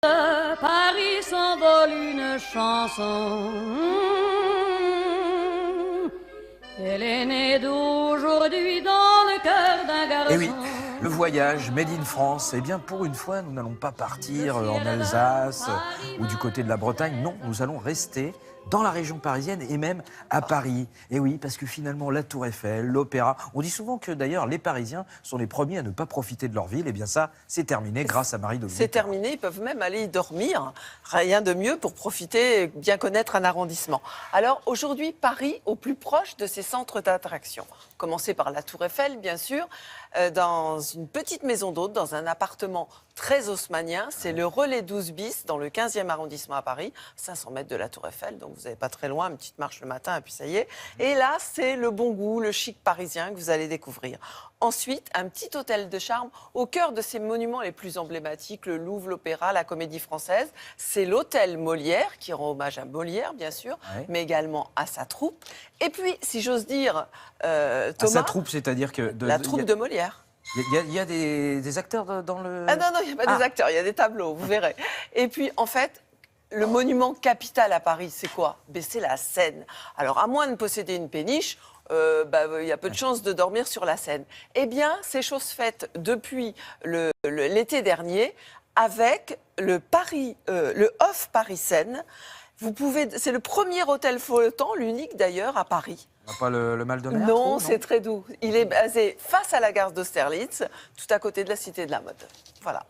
De Paris s'envole une chanson. Elle est née d'aujourd'hui dans le cœur d'un garçon. Et oui, le voyage Made in France, eh bien pour une fois, nous n'allons pas partir en Alsace ou du côté de la Bretagne. Non, nous allons rester dans la région parisienne et même à Paris. Et oui, parce que finalement, la Tour Eiffel, l'Opéra... On dit souvent que d'ailleurs, les Parisiens sont les premiers à ne pas profiter de leur ville. Eh bien ça, c'est terminé grâce à Marie de C'est terminé, ils peuvent même aller y dormir. Rien de mieux pour profiter, bien connaître un arrondissement. Alors aujourd'hui, Paris, au plus proche de ses centres d'attraction. Commencer par la Tour Eiffel, bien sûr, dans une petite maison d'hôte, dans un appartement très haussmannien. C'est le Relais 12 bis, dans le 15e arrondissement à Paris, 500 mètres de la Tour Eiffel, donc vous n'avez pas très loin, une petite marche le matin, et puis ça y est. Et là, c'est le bon goût, le chic parisien que vous allez découvrir. Ensuite, un petit hôtel de charme au cœur de ces monuments les plus emblématiques, le Louvre, l'Opéra, la Comédie Française. C'est l'hôtel Molière, qui rend hommage à Molière, bien sûr, mais également à sa troupe. Et puis, si j'ose dire, Thomas... À sa troupe, c'est-à-dire que... La troupe de Molière. Il y a des acteurs dans le... Ah non, il n'y a pas des acteurs, il y a des tableaux, vous verrez. Et puis, en fait... Le monument capital à Paris, c'est quoi? C'est la Seine. Alors, à moins de posséder une péniche, il y a peu de chances de dormir sur la Seine. Eh bien, c'est chose faite depuis l'été dernier avec le Off Paris-Seine. C'est le premier hôtel flottant, l'unique d'ailleurs à Paris. On n'a pas le mal de mer? Non, c'est très doux. Il est basé face à la gare d'Austerlitz, tout à côté de la Cité de la Mode. Voilà.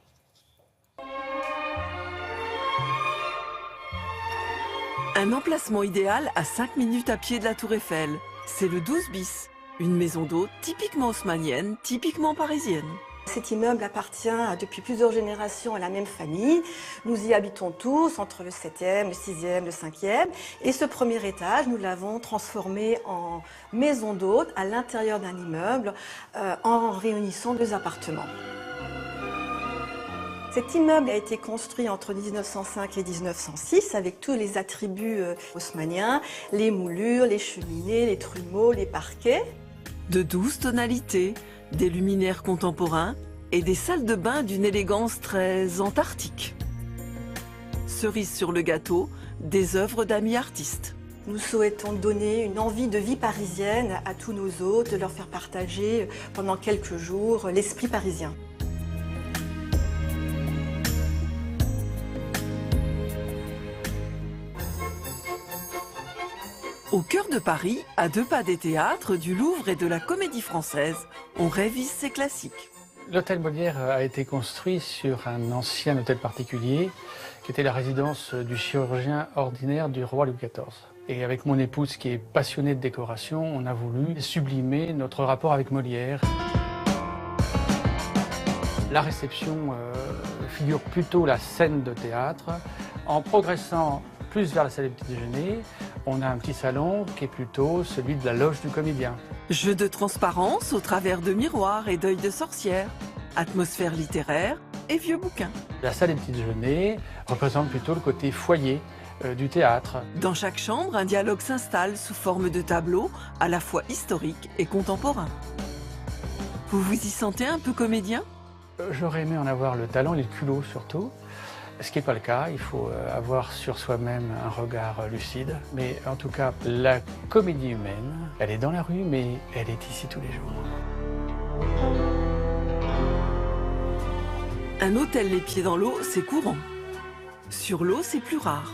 Un emplacement idéal à 5 minutes à pied de la Tour Eiffel. C'est le 12 bis, une maison d'hôte typiquement haussmannienne, typiquement parisienne. Cet immeuble appartient depuis plusieurs générations à la même famille. Nous y habitons tous entre le 7e, le 6e, le 5e. Et ce premier étage, nous l'avons transformé en maison d'hôte à l'intérieur d'un immeuble en réunissant 2 appartements. Cet immeuble a été construit entre 1905 et 1906 avec tous les attributs haussmanniens, les moulures, les cheminées, les trumeaux, les parquets. De 12 tonalités, des luminaires contemporains et des salles de bain d'une élégance très antarctique. Cerise sur le gâteau, des œuvres d'amis artistes. Nous souhaitons donner une envie de vie parisienne à tous nos hôtes, de leur faire partager pendant quelques jours l'esprit parisien. Au cœur de Paris, à 2 pas des théâtres, du Louvre et de la Comédie Française, on révise ses classiques. L'hôtel Molière a été construit sur un ancien hôtel particulier qui était la résidence du chirurgien ordinaire du roi Louis XIV. Et avec mon épouse qui est passionnée de décoration, on a voulu sublimer notre rapport avec Molière. La réception figure plutôt la scène de théâtre. En progressant plus vers la salle des petits déjeuners, on a un petit salon qui est plutôt celui de la loge du comédien. Jeu de transparence au travers de miroirs et d'œils de sorcière, atmosphère littéraire et vieux bouquins. La salle des petits déjeuners représente plutôt le côté foyer du théâtre. Dans chaque chambre, un dialogue s'installe sous forme de tableaux à la fois historiques et contemporains. Vous vous y sentez un peu comédien? J'aurais aimé en avoir le talent et le culot surtout. Ce qui n'est pas le cas, il faut avoir sur soi-même un regard lucide. Mais en tout cas, la comédie humaine, elle est dans la rue, mais elle est ici tous les jours. Un hôtel les pieds dans l'eau, c'est courant. Sur l'eau, c'est plus rare.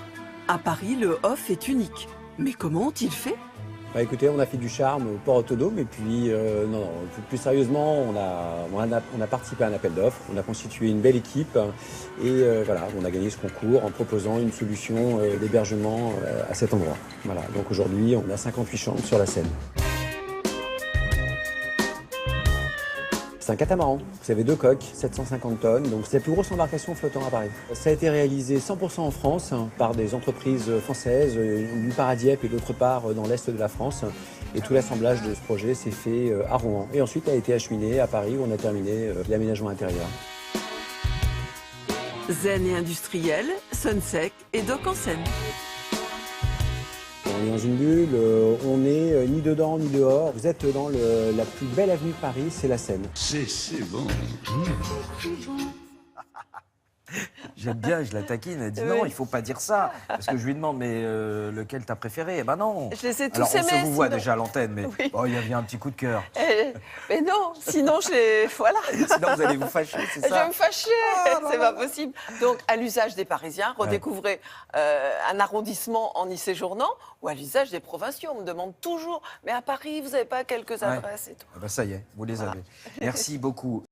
À Paris, le off est unique. Mais comment ont-ils fait? Écoutez, on a fait du charme au port autonome et puis, plus sérieusement, on a participé à un appel d'offres, on a constitué une belle équipe et on a gagné ce concours en proposant une solution d'hébergement à cet endroit. Voilà, donc aujourd'hui, on a 58 chambres sur la Seine. C'est un catamaran. Vous avez 2 coques, 750 tonnes, donc c'est la plus grosse embarcation flottant à Paris. Ça a été réalisé 100% en France par des entreprises françaises, d'une part à Dieppe et d'autre part dans l'est de la France. Et tout l'assemblage de ce projet s'est fait à Rouen. Et ensuite a été acheminé à Paris où on a terminé l'aménagement intérieur. Zen et industriel, Sunsec et Dock en Seine. On est dans une bulle, on n'est ni dedans ni dehors. Vous êtes dans la plus belle avenue de Paris, c'est la Seine. C'est bon. J'aime bien, je la taquine. Elle dit Oui. non, il faut pas dire ça. Parce que je lui demande, mais lequel t'as préféré? Eh ben non. Je les ai tous Alors, on aimés, se vous voit sinon. déjà à l'antenne, mais Oui. oh, il y avait un petit coup de cœur. Mais non, sinon je les... Voilà. Sinon, vous allez vous fâcher, c'est Je ça? vais me fâcher, c'est pas possible. Donc, à l'usage des Parisiens, redécouvrez un arrondissement en y séjournant, ou à l'usage des provinciaux. On me demande toujours, mais à Paris, vous n'avez pas quelques adresses et tout. Ah ben, ça y est, vous les avez. Merci beaucoup.